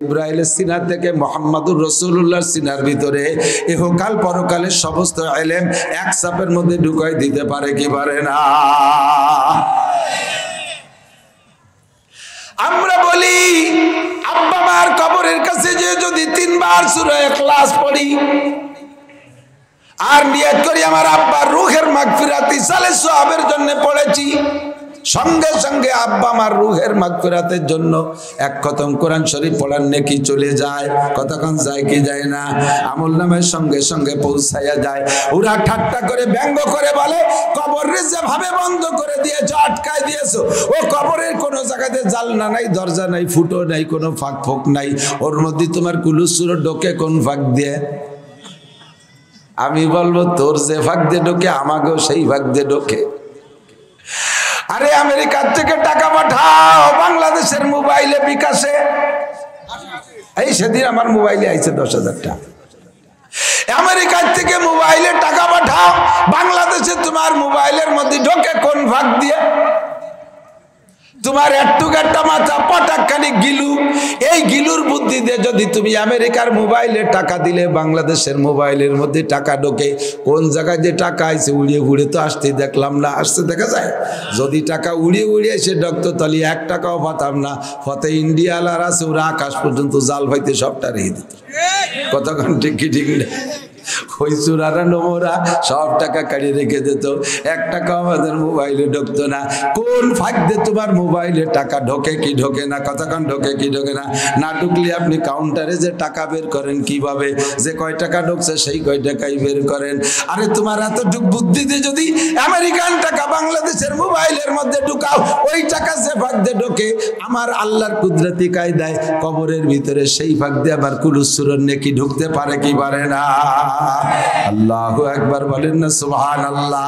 ইব্রাহিমের সিনা থেকে মুহাম্মাদুর রাসূলুল্লাহর সিনার ভিতরে ইহকাল পরকালের সমস্ত ইলম এক চাপের মধ্যে ঢুকাই দিতে পারে কি পারে না? আমরা বলি আব্বা মার কবরের কাছে যে যদি 3 বার সূরা ইখলাস পড়ি আর নিয়ত করি আমার আব্বার রূহের মাগফিরাত ইসালে সওয়াবের জন্য পড়েছি, সঙ্গে সঙ্গে আব্বা আমার রূহের মাগফিরাতের জন্য এক খতম কোরআন শরীফ পড়ার নেকি চলে যায়। কতক্ষণ যায় কি যায় না? আমলনামার সঙ্গে সঙ্গে পৌঁছায়া যায়। ওরা ঠাট্টা করে ব্যঙ্গ করে বলে কবরের যেভাবে বন্ধ করে দিয়েছো, আটকায় দিয়েছো, ও কবরের কোনো জায়গাতে জানলা নাই, দরজা নাই, ফুটো নাই, কোনো ফাঁক ফোক নাই, ওর মধ্যে তোমার কুলুসুর ঢোকে কোন ফাঁক দিয়ে? আমি বলবো তোর যে ফাঁক দিয়ে ঢোকে আমাকেও সেই ফাঁক দিয়ে ঢোকে। আরে আমেরিকার থেকে টাকা পাঠাও বাংলাদেশের মোবাইলে বিকাশে, এই সেদিন আমার মোবাইলে আইছে 10,000 টাকা। আমেরিকার থেকে মোবাইলে টাকা পাঠাও বাংলাদেশে তোমার মোবাইলের মধ্যে ঢোকে কোন ভাগ দিয়ে? তোমার একটুকারটা মাথা পটাকখানি গিলু, এই গিলুর বুদ্ধি দিয়ে যদি তুমি আমেরিকার মোবাইলে টাকা দিলে বাংলাদেশের মোবাইলের মধ্যে টাকা ঢোকে কোন জায়গায় যে টাকা আইছে উড়িয়ে উড়ে তো আসতে দেখলাম না, আসতে দেখা যায়? যদি টাকা উড়িয়ে উড়িয়ে এসে ঢুকতো তাহলে 1 টাকাও পাতাম না। ফতে ইন্ডিয়ালার আছে ওরা আকাশ পর্যন্ত জাল ভাইতে সবটা রেখে দিত। কতক্ষণ ঠিক কি ঠিক না? ওই চুরারা নোমরা সব টাকা কাড়িয়ে রেখে দিত, 1 টাকা আমাদের মোবাইলে ঢুকতো না। কোন ফাঁক দিয়ে তোমার মোবাইলে টাকা ঢোকে কি ঢোকে না? কতক্ষণ ঢোকে কি ঢোকে না? না ঢুকলে আপনি কাউন্টারে যে টাকা বের করেন কিভাবে, যে কয় টাকা ঢুকছে সেই কয় টাকাই বের করেন। আরে তোমার এতটুক বুদ্ধি দিয়ে যদি আমেরিকান টাকা বাংলাদেশের মোবাইলের মধ্যে ঢুকাও, ওই টাকা যে ফাঁক দিয়ে ঢোকে আমার আল্লাহর কুদরতি কায়দায় কবরের ভিতরে সেই ফাঁক দিয়ে আবার কুলুসুরের নেকি ঢুকতে পারে কি পারে না? আল্লাহু আকবার বলেন না সুবহানাল্লাহ।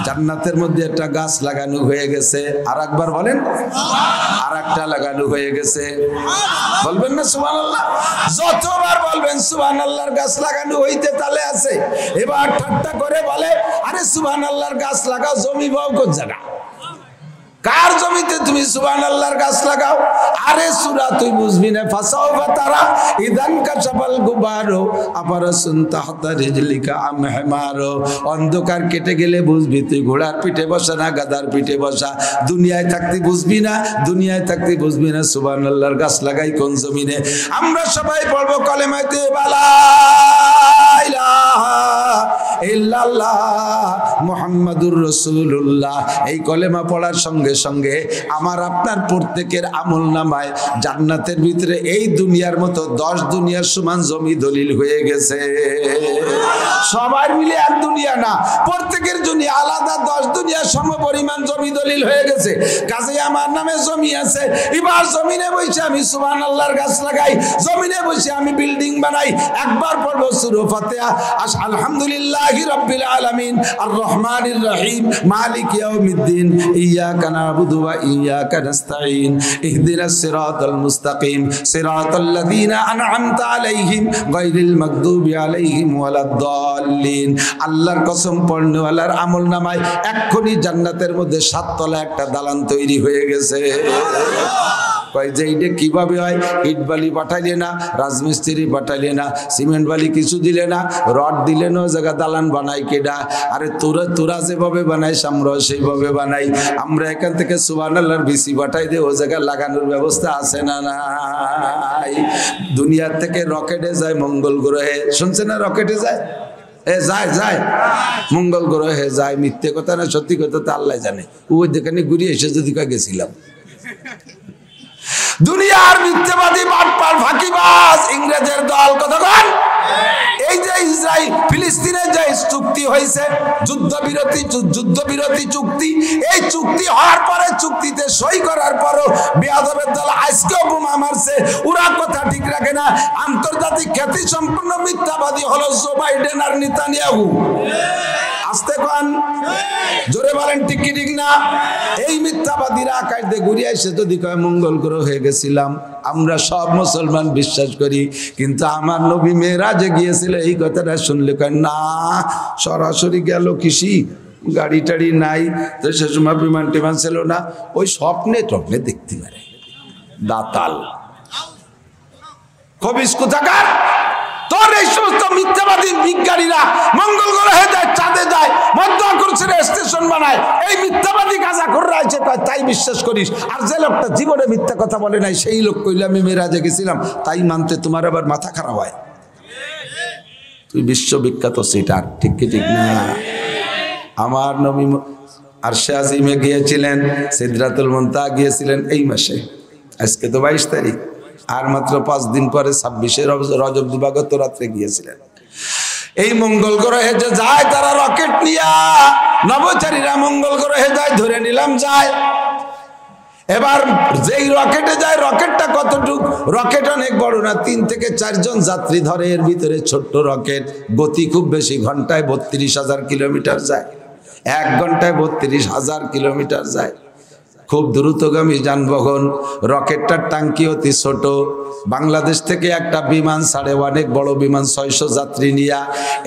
জান্নাতের মধ্যে একটা গাছ লাগানো হয়ে গেছে, আর একবার বলেন আর একটা লাগানো হয়ে গেছে, বলবেন না সুবহানাল্লাহ? যতবার বলবেন সুবহানাল্লাহর গাছ লাগানো হইতে তালে আছে। এবার ঠাট্টা করে বলে আরে সুবহানাল্লাহর গাছ লাগাও, জমি পাও কোন জায়গা? কার জমিতে তুমি সুবহানাল্লাহর গাছ লাগাও? আরে সূরা তুই বুঝবি না, ফাসাওফা তারা ইদান কাশাফাল গুবারো আপারাসুন তাহতা রিজলিকা আম হিমারো। অন্ধকার কেটে গেলে বুঝবি তুই ঘোড়ার পিঠে বসা না গাধার পিঠে বসা। দুনিয়ায় থাকতে বুঝবি না, দুনিয়ায় থাকতে বুঝবি না সুবহানাল্লাহর গাছ লাগাই কোন জমিনে। আমরা সবাই পড়বো কলেমা তয়্যিবা লা ইলাহা ইল্লাল্লাহ মুহাম্মাদুর রাসূলুল্লাহ। এই কলেমা পড়ার সঙ্গে সঙ্গে আমার আপনার প্রত্যেকের আমলনামায় জান্নাতের ভিতরে এই দুনিয়ার মতো 10 দুনিয়ার সমান জমি দলিল হয়ে গেছে। সবার মিলে এক দুনিয়া না, প্রত্যেকের জন্য আলাদা 10 দুনিয়ার সমপরিমাণ জমি দলিল হয়ে গেছে। কাজেই আমার নামে জমি আছে, এবার জমিনে বসে আমি সুবহানাল্লাহর গাছ লাগাই, জমিনে বসে আমি বিল্ডিং বানাই। একবার পড়বো সূরা ফাতিহা, আলহামদুলিল্লাহি রাব্বিল আলামিন আর রহমানির রহিম মালিক ইয়াউমিদ্দিন ইয়াকা না'বুদু ওয়া ইয়াকা নাস্তাঈন ইহদিনাস সিরাতাল মুস্তাকিম সিরাতাল্লাযীনা আন'আমতা আলাইহিম গায়রিল মাগদুবি আলাইহিম ওয়ালাদ-দাল্লিন। আল্লাহর কসম পড়নেওয়ালার আমলনামায় এক্ষুনি জান্নাতের মধ্যে 7 তলা একটা দালান তৈরি হয়ে গেছে। কয় যে এইটা কিভাবে হয়? ইট বালি পাঠাইলে না, রাজমিস্ত্রি পাঠাইলে না, সিমেন্ট বালি কিছু দিলে না, রড দিলে না, জায়গা দালান বানাই কেডা? আরে তোরা যেভাবে বানাইস আমরা সেইভাবে বানাই। আমরা এখান থেকে সুবহানাল্লাহর বিসি পাঠাই দে, ও জায়গা লাগানোর ব্যবস্থা আছে না নাই? দুনিয়ার থেকে রকেটে যায় মঙ্গল গ্রহে, শুনছে না? রকেটে যায়, যায় মঙ্গল গ্রহে যায়। মিথ্যে কথা না সত্যি কথা তা আল্লাহ জানে। ওই দেখানে ঘুরিয়ে এসে যদি গেছিলাম। দুনিয়ার মিথ্যাবাদী বাটপার ফাঁকিবাজ ইংরেজের দল কতক্ষণ এই যে ইসরায়েল ফিলিস্তিনের যে চুক্তি হয়েছে, যুদ্ধবিরতি চুক্তি, এই চুক্তি হওয়ার পরে চুক্তিতে সই করার পরও বেয়াদবের দল আজকেও বোমা মারছে। ওরা কথা ঠিক রাখে না। আন্তর্জাতিক খ্যাতি সম্পন্ন মিথ্যাবাদী হলো জো বাইডেন আর নেতানিয়াহু। আসতে কোন জোরে বলেন ঠিক কি ঠিক না? এই মিথ্যাবাদীরা আকাশ দিয়ে ঘুরিয়ে এসে যদি কয় মঙ্গল গ্রহ হয়ে গেছিলাম, আমরা সব মুসলমান বিশ্বাস করি, কিন্তু আমার নবী মেরাজে গিয়েছিল এই কথাটা শুনলে কয় না, সরাসরি গেল কৃষি গাড়ি টাড়ি নাই, তো সে সময় বিমান টিমান ছিল না, ওই স্বপ্নে টপ্নে দেখতে পারে দাতাল। খবিস কোথাকার। তোর এই সমস্ত মিথ্যাবাদী বিজ্ঞানীরা মঙ্গল গ্রহে যায়, চাঁদে যায়, মধ্য আকর্ষণে স্টেশন বানায়, এই মিথ্যাবাদী গাঁজা করে আছে তাই বিশ্বাস করিস। আর যে লোকটা জীবনে মিথ্যা কথা বলে নাই সেই লোক কইলে আমি মেরাজে গেছিলাম তাই মানতে তোমার আবার মাথা খারাপ হয়। তুই বিশ্ববিখ্যাত সিটার, ঠিক কি ঠিক না? আমার নবী আরশে আজিমে গিয়েছিলেন, সিদরাতুল মুনতাহা গিয়েছিলেন এই মাসে। আজকে তো 22 তারিখ, আর মাত্র 5 দিন পরে 26শে রজব দিবাগত রাত্রে গিয়েছিলেন। এই মঙ্গল গ্রহে যে যায় তারা রকেট নিয়া, নভোচারীরা মঙ্গল গ্রহে যায়, ধরে নিলাম যায়। এবার যেই রকেটে যায়, রকেটটা কতটুক? রকেট অনেক বড় না, 3 থেকে 4 জন যাত্রী ধরে। এর ভিতরে ছোট্ট রকেট, গতি খুব বেশি, ঘন্টায় 32,000 কিলোমিটার যায়, 1 ঘন্টায় 32,000 কিলোমিটার যায়। খুব দ্রুতগামী যানবাহন। রকেটটার টাঙ্কি অতি ছোট। বাংলাদেশ থেকে একটা বিমান ছাড়ে, অনেক বড় বিমান, 600 যাত্রী নিয়া।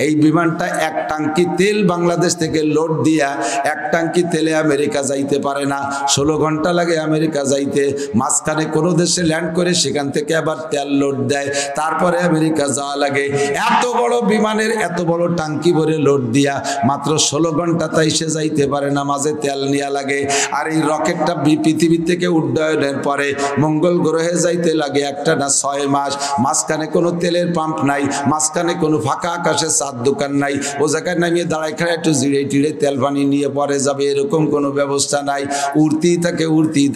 এই বিমানটা এক টাঙ্কি তেল বাংলাদেশ থেকে লোড দিয়া, এক টাঙ্কি তেলে আমেরিকা যাইতে পারে না, 16 ঘন্টা লাগে আমেরিকা যাইতে। মাঝখানে কোনো দেশে ল্যান্ড করে সেখান থেকে আবার তেল লোড দেয়, তারপরে আমেরিকা যাওয়া লাগে। এত বড় বিমানের এত বড় টাঙ্কি ভরে লোড দিয়া মাত্র 16 ঘন্টা তাই সে যাইতে পারে না, মাঝে তেল নেওয়া লাগে। আর এই রকেটটা পৃথিবী থেকে উড্ডয়নের পরে মঙ্গল গ্রহে যাইতে লাগে একটা না 6 মাস। মাঝখানে কোনো তেলের পাম্প নাই, মাঝখানে কোনো ফাঁকা আকাশে চার দোকান নাই, ও জায়গায় নামিয়ে দাঁড়ায় খায় একটু জিরে টিড়ে তেল পানি নিয়ে পরে যাবে, এরকম কোনো ব্যবস্থা নাই। উড়তেই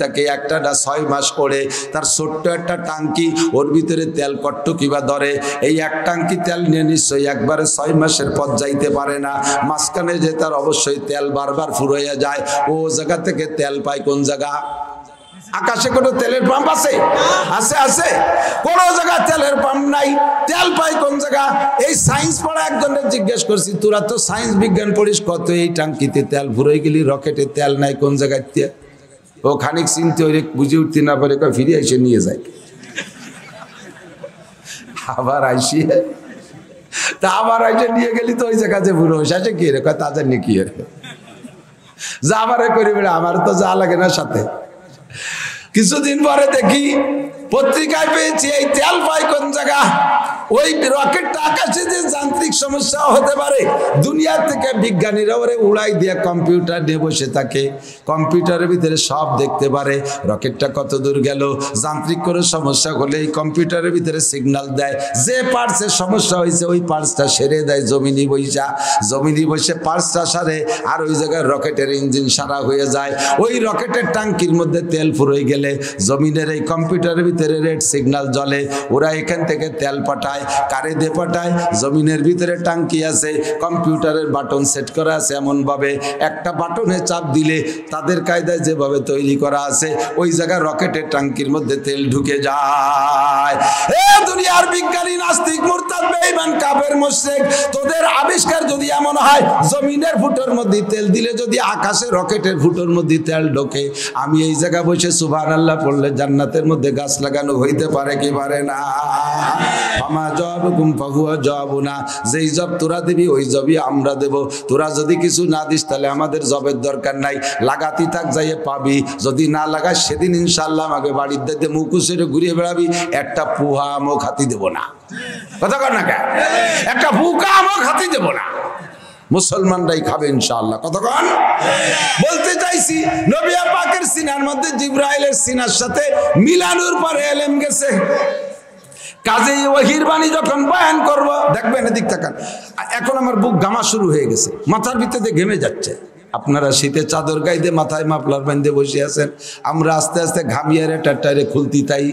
থাকে একটা না 6 মাস করে। তার ছোট্ট একটা টাঙ্কি, ওর ভিতরে তেল কট্টুকি বা ধরে। এই এক টাঙ্কি তেল নিয়ে নিশ্চয়ই একবারে 6 মাসের পথ যাইতে পারে না। মাঝখানে যে তার অবশ্যই তেল বারবার ফুরাইয়া যায়। ও জায়গা থেকে তেল পায় কোন জায়গা? আকাশে কোনো তেলের পাম্প আছে? আছে। কোন জায়গা তেলের পাম্প নাই, তেল পাই কোন জায়গা? এই সায়েন্স পড়া একজনের জিজ্ঞেস করছি, তোরা তো সায়েন্স বিজ্ঞান পড়িস, কত এই টাঙ্কিতে তেল ভরে গেলি, রকেটে তেল নাই কোন জায়গায়? ও খানিক চিনতে ওই বুঝে উঠতে না পারে, ফিরে এসে নিয়ে যায়। আবার আইসি তা আবার আইসে নিয়ে গেলি তো ওই জায়গা যে বুড়ো আসে কি রে, তাদের নিয়ে কি যা আমারে করি বেড়া, আমার তো যা লাগে না সাথে। কিছুদিন পরে দেখি পত্রিকায় পেয়েছি এই তেল পাই কোন জায়গা? ওই রকেটটা আকাশে যে যান্ত্রিক সমস্যা হতে পারে, দুনিয়া থেকে বিজ্ঞানীরা ওরে উড়াই দিয়ে কম্পিউটার নিয়ে বসে থাকে, কম্পিউটারের ভিতরে সব দেখতে পারে। রকেটটা কত দূর গেল, যান্ত্রিক করে সমস্যা হলে এই কম্পিউটারের ভিতরে সিগন্যাল দেয়, যে পার্টসের সমস্যা হয়েছে ওই পার্টসটা সেরে দেয় জমিনি বসে পার্টসটা সারে, আর ওই জায়গায় রকেটের ইঞ্জিন সারা হয়ে যায়। ওই রকেটের টাঙ্কির মধ্যে তেল ফুরোয় গেলে জমিনের এই কম্পিউটারের ভিতরে রেড সিগন্যাল জ্বলে। ওরা এখান থেকে তেল পাঠায়, কারে দিয়ে পাঠায়? জমিনের ভিতরে টাঙ্কি আছে, কম্পিউটারের বাটন সেট করা আছে এমন ভাবে, একটা বাটনে চাপ দিলে তাদের কায়দায় যেভাবে তৈরি করা আছে ওই জায়গায় রকেটের টাঙ্কির মধ্যে তেল ঢুকে যায়। এ দুনিয়ার বিজ্ঞানী, নাস্তিক, মুরতাদ, বেঈমান, কাফের, মুশরিক, তোদের আবিষ্কার যদি এমন হয় জমিনের ফুটোর মধ্যে তেল দিলে যদি আকাশে রকেটের ফুটোর মধ্যে তেল ঢোকে, আমি এই জায়গায় বসে সুবহানাল্লাহ পড়লে জান্নাতের মধ্যে গাছ লাগানো হইতে পারে কি পারে না? যেই জব তোরা দিবি ওই জবই আমরা দেব। তোরা যদি কিছু না দিস তাহলে আমাদের জবের দরকার নাই, লাগাতি থাক, যাইয়ে পাবি। যদি না লাগাস সেদিন ইনশাল্লাহ আমাকে বাড়ির দিতে মুখুশেরে ঘুরিয়ে বেড়াবি, একটা পুহা আমও খাতি দেব না। কথা কর না কে? একটা পুকা আমও খাতি দেব না, মুসলমানরাই খাবে ইনশাআল্লাহ। কতক্ষণ বলতে চাইছি, নবী পাকের সিনার মধ্যে জিবরাইলের সিনার সাথে মিলানোর পরে এলেম গেছে। কাজেই ওহীর বাণী যখন বয়ান করব, দেখবেন এদিক তাকান, এখন আমার বুক ঘামা শুরু হয়ে গেছে, মাথার ভিতরে ঘেমে যাচ্ছে। আপনারা শীতে চাদর গাইতে মাথায় মাফলার বাঁধে বসে আছেন, আমরা আস্তে আস্তে ঘামিয়ারে টাটারে খুলতি, তাই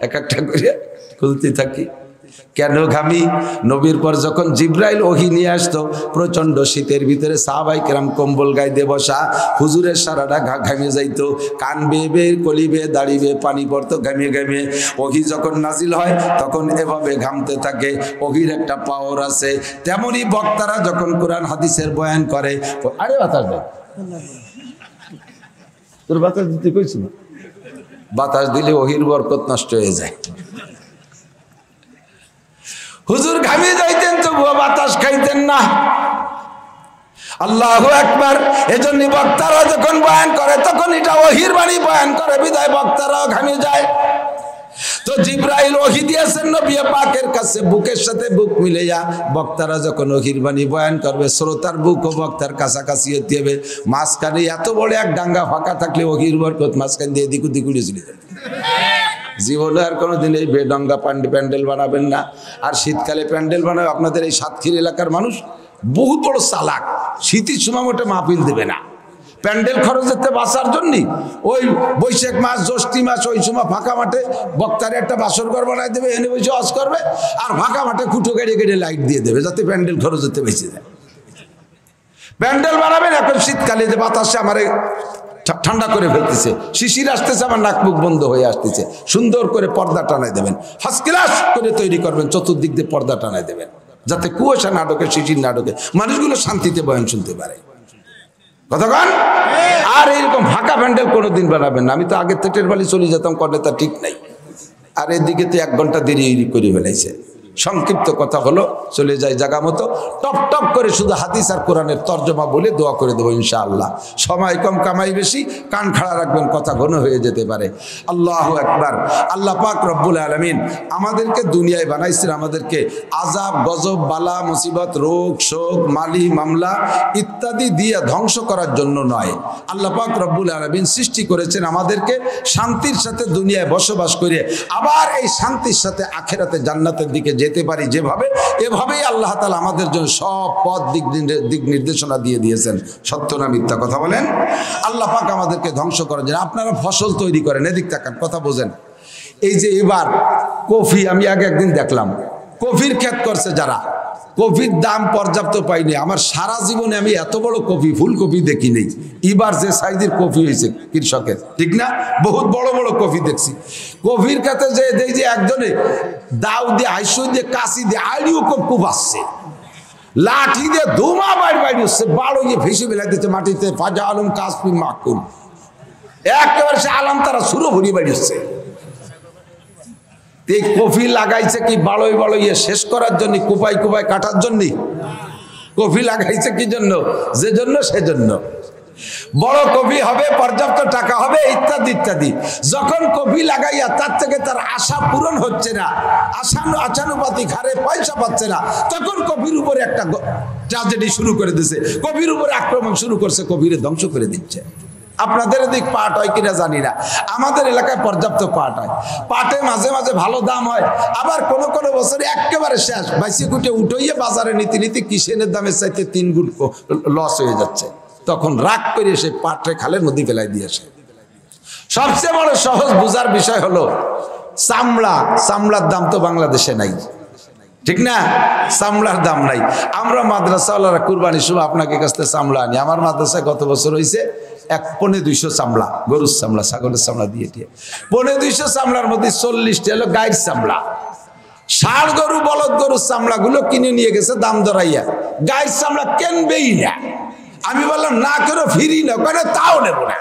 এক একটা করে খুলতে থাকি। কেন ঘামি? নবীর পর যখন জিবরাইল ওহী নিয়ে আসতো, প্রচন্ড শীতের ভিতরে সাহাবায়ে কেরাম কম্বল গায়ে বসা, হুজুরের সারাটা ঘামিয়ে যাইতো, কান বেয়ে বেয়ে, কলি বেয়ে, দাড়ি বেয়ে পানি পড়তো ঘামিয়ে ঘামিয়ে। ওহী যখন নাজিল হয় তখন এভাবে ঘামতে থাকে। ওহীর একটা পাওয়ার আছে। তেমনি বক্তারা যখন কোরআন হাদিসের বয়ান করে, আরে বাতাস দেয়, তোর বাতাস দিতে কইছিল, বাতাস দিলে ওহীর বরকত নষ্ট হয়ে যায়। হুজুর ঘামিয়ে যাইতেন তবুও বাতাস খাইতেন না। আল্লাহু আকবার। এজন্য বক্তারা যখন বয়ান করে তখন এটা ওহীর বাণী বয়ান করে, বিদায় বক্তারাও ঘামিয়ে যায়। তো জিব্রাইল ওহী দিয়েছেন নবী পাকের কাছে, বুকের সাথে বুক মিলাইয়া বক্তারা যখন ওহীর বাণী বয়ান করবে, শ্রোতার বুক ও বক্তার কাছাকাছি হতে হবে। মাঝখানে এত বড় এক ডাঙ্গা ফাঁকা থাকলে ওহীর বরকত মাঝখান দিয়ে এদিক ওদিক উড়ে চলে যাবে। জীবনে আর কোনোদিন এই বেডঙ্গা প্যান্ডেল বানাবেন না। আর শীতকালে প্যান্ডেল বানাবে আপনাদের এই সাতক্ষীর এলাকার মানুষ বহুত বড় চালাক, শীতের সময় মোটে মাহফিল দেবে না। প্যান্ডেল খরচেতে বাঁচার জন্য ওই বৈশাখ মাস জ্যৈষ্ঠী মাস ওই সময় ফাঁকা মাঠে বক্তারে একটা বাসর ঘর বানাই দেবে, এনে বসে অজ করবে, আর ফাঁকা মাঠে খুঁটো কেটে কেটে লাইট দিয়ে দেবে যাতে প্যান্ডেল খরচেতে বেঁচে যায়। প্যান্ডেল বানাবেন এখন শীতকালে যে বাতাসে আমার ঠান্ডা করে ফেলতেছে, শিশির আসতেছে, আমার নাক মুখ বন্ধ হয়ে আসতেছে, সুন্দর করে পর্দা টানাই দেবেন, ফার্স্ট ক্লাস করে তৈরি করবেন, চতুর্দিক দিয়ে পর্দা টানাই দেবেন যাতে কুয়াশা না ঢোকে, শিশির না ঢোকে, মানুষগুলো শান্তিতে বয়ান শুনতে পারে। কতক্ষণ? আর এইরকম ফাঁকা প্যান্ডেল কোনোদিন বানাবেন না। আমি তো আগের থেকে বাড়ি চলে যেতাম, করলে তা ঠিক নাই। আর এদিকে তো 1 ঘন্টা দেরি করে ফেলাইছে। সংক্ষিপ্ত কথা হলো, চলে যায় জায়গা মতো, টপ টপ করে শুধু হাদিস আর কোরআনের তর্জমা বলে দোয়া করে দেবো ইনশাআল্লাহ। সময় কম, কামাই বেশি, কান খাড়া রাখবেন, কথা ঘন হয়ে যেতে পারে। আল্লাহু আকবার। আল্লাহ পাক রব্বুল আলামিন আমাদেরকে দুনিয়ায় বানাইছেন আমাদেরকে আযাব, গজব, বালা, মুসিবত, রোগ, শোক, মালি, মামলা ইত্যাদি দিয়ে ধ্বংস করার জন্য নয়। আল্লাহ পাক রব্বুল আলামিন সৃষ্টি করেছেন আমাদেরকে শান্তির সাথে দুনিয়ায় বসবাস করে আবার এই শান্তির সাথে আখিরাতে জান্নাতের দিকে যেতে পারি যেভাবে, এভাবেই আল্লাহ তাআলা আমাদের জন্য সব পথ দিক নির্দেশনা দিয়ে দিয়েছেন। সত্য না মিথ্যা কথা বলেন? আল্লাহ পাক আমাদেরকে ধ্বংস করার জন্য। আপনারা ফসল তৈরি করেন, এদিক তাকান, কথা বোঝেন। এই যে এবার কফি, আমি আগে একদিন দেখলাম কফির ক্ষেত করছে যারা, কফির দাম পর্যাপ্ত পাইনি। আমার সারা জীবনে আমি এত বড় কফি, ফুলকপি দেখি নেই। এবার যে সাইজের কফি হয়েছে কৃষকের, ঠিক না? বহুত বড় বড় কফি দেখছি। কফির কাছে যে দেখি যে একজনে দাউ দিয়ে, আইসো দিয়ে, কাশি দিয়ে আইডিও খুব আসছে, লাঠি দিয়ে ধুমা বাইর হচ্ছে, বাড়ো গিয়ে ভেসে বেলা দিচ্ছে মাটিতে। ফাজা আলম কাশফি মাকুল, একেবারে সে আলাম তারা সুরো ভরি বাড়ি হচ্ছে। এই কফি লাগাইছে কি বাড়ই বাড়ইয়ে শেষ করার জন্য, কুপাই কুপাই কাটার জন্য? কফি লাগাইছে কি জন্য? যে জন্য সেজন্য। বড় কফি হবে, পর্যাপ্ত টাকা হবে, ইত্যাদি ইত্যাদি। যখন কফি লাগাইয়া তার থেকে তার আশা পূরণ হচ্ছে না, আশানুপাতিক হারে পয়সা পাচ্ছে না, তখন কফির উপরে একটা ট্র্যাজেডি শুরু করে দিচ্ছে, কফির উপরে আক্রমণ শুরু করছে, কফিরে ধ্বংস করে দিচ্ছে। আপনাদের এদিক পাট হয় কিনা জানি না, আমাদের এলাকায় পর্যাপ্ত পাট হয়। পাটে মাঝে মাঝে ভালো দাম হয়, আবার কোন কোন বছরে একেবারে শেষ, বাইসে কুটে উঠইয়ে বাজারে নীতি কিষেনের দামের চাইতে 3 গুণ লস হয়ে যাচ্ছে। তখন রাগ করে সে পাটে খালে নদী ফেলাই দিয়েছে। সবচেয়ে বড় সহজ বোঝার বিষয় হলো চামড়ার দাম তো বাংলাদেশে নাই, ঠিক না? চামড়ার দাম নাই। আমরা মাদ্রাসাওয়ালারা কুরবানি সময় আপনাকে কাছ থেকে চামড়া আনি। আমার মাদ্রাসায় গত বছর হয়েছে 1,200 চামড়া, গরুর চামড়া, ছাগলের চামড়া দিয়ে 250 চামড়ার মধ্যে 40টা হলো গায়ের চামড়া। ষাঁড় গরু, বলদ গরুর চামড়া গুলো কিনে নিয়ে গেছে দাম ধরাইয়া, গায়ের চামড়া কেনবেই না। আমি বললাম না কেন, ফিরি না, কেন তাও নেব না।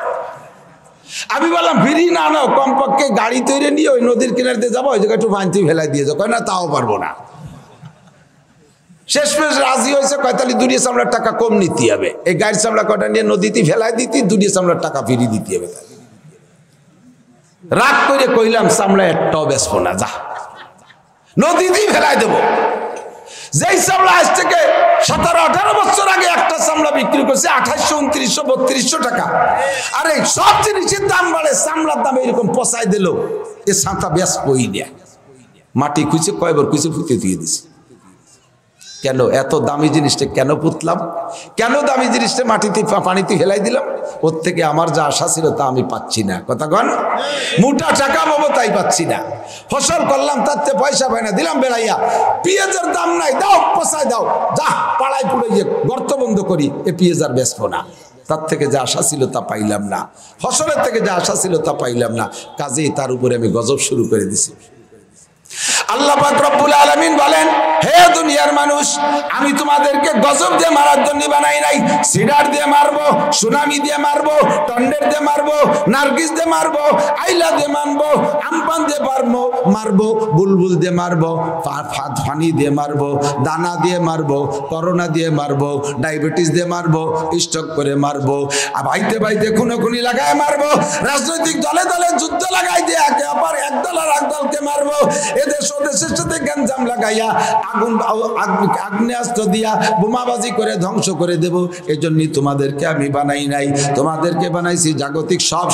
আমি বললাম ফিরি না নাও, কমপক্ষে গাড়ি তৈরি নিয়ে ওই নদীর কিনারে দিয়ে যাবো, ওই জায়গায় একটু ভাঙতি ফেলাই দিয়ে যাবো, না তাও পারবো না। শেষমেশ রাজি হয়েছে, কয়তালি 2 চামড়ার টাকা কম নিতে হবে, এই গাড়ির চামড়া কটা নিয়ে নদীতে ফেলাই দিতি, 2 চামড়ার টাকা ফিরিয়ে দিতে হবে। রাগ করে কইলাম চামড়া একটাও বেচবো না, যা নদীতেই ফেলাই দেবো। যেই চামড়া আজ থেকে 17-18 বছর আগে একটা চামড়া বিক্রি করছে 2800, 2900, 3200 টাকা। আরে সব জিনিসের দাম বাড়ে, চামড়ার দাম এরকম পচাই দিল, এ ছাতা বেচবই না। মাটি খুঁজে কয়বার খুঁজে ফুটে দিয়ে দিছে। কেন এত দামি জিনিসটা কেন পুতলাম? কেন দামি জিনিসটা মাটিতে পানিতে ফেলাই দিলাম? ওর থেকে আমার যা আশা ছিল তা আমি পাচ্ছি না। কথা কন, মোটা টাকা পাবো তাই পাচ্ছি না। ফসল করলাম তাতে পয়সা পাই না, দিলাম বেড়াইয়া। পেঁয়াজের দাম নাই, দাও পচাই দাও, যা পাড়ায় পুড়ে গিয়ে গর্ত বন্ধ করি, এ পেঁয়াজ আর বেচবো না। তার থেকে যা আশা ছিল তা পাইলাম না, ফসলের থেকে যা আশা ছিল তা পাইলাম না, কাজেই তার উপরে আমি গজব শুরু করে দিছি। আল্লাহ পাক রব্বুল আলামিন বলেন, হে দুনিয়ার মানুষ, আমি তোমাদেরকে গজব দিয়ে মারার জন্য বানাই নাই। সিডার দিয়ে মারবো, সুনামি দিয়ে মারবো, টন্ডের দিয়ে মারবো, নার্গিস দিয়ে মারবো, আইলা দিয়ে মারবো, আমপান দিয়ে মারবো, বুলবুল দিয়ে মারবো, ফানি দিয়ে মারবো, দানা দিয়ে মারবো, করোনা দিয়ে মারবো, ডায়াবেটিস দিয়ে মারবো, স্ট্রোক করে মারবো, বাইতে বাইতে খুনোখুনি লাগায় মারবো, রাজনৈতিক দলে দলে যুদ্ধ লাগাই দিয়ে একে অপর এক দল আর এক দলকে মারবো, এদেশ ওদেশের সাথে গ্যাঞ্জাম লাগাইয়া আগ্নেয়াস্ত্র দিয়া বোমাবাজি করে ধ্বংস করে দেব। এজন্যই তোমাদেরকে আমি বানাই নাই, তোমাদেরকে বানাইছি জাগতিক সব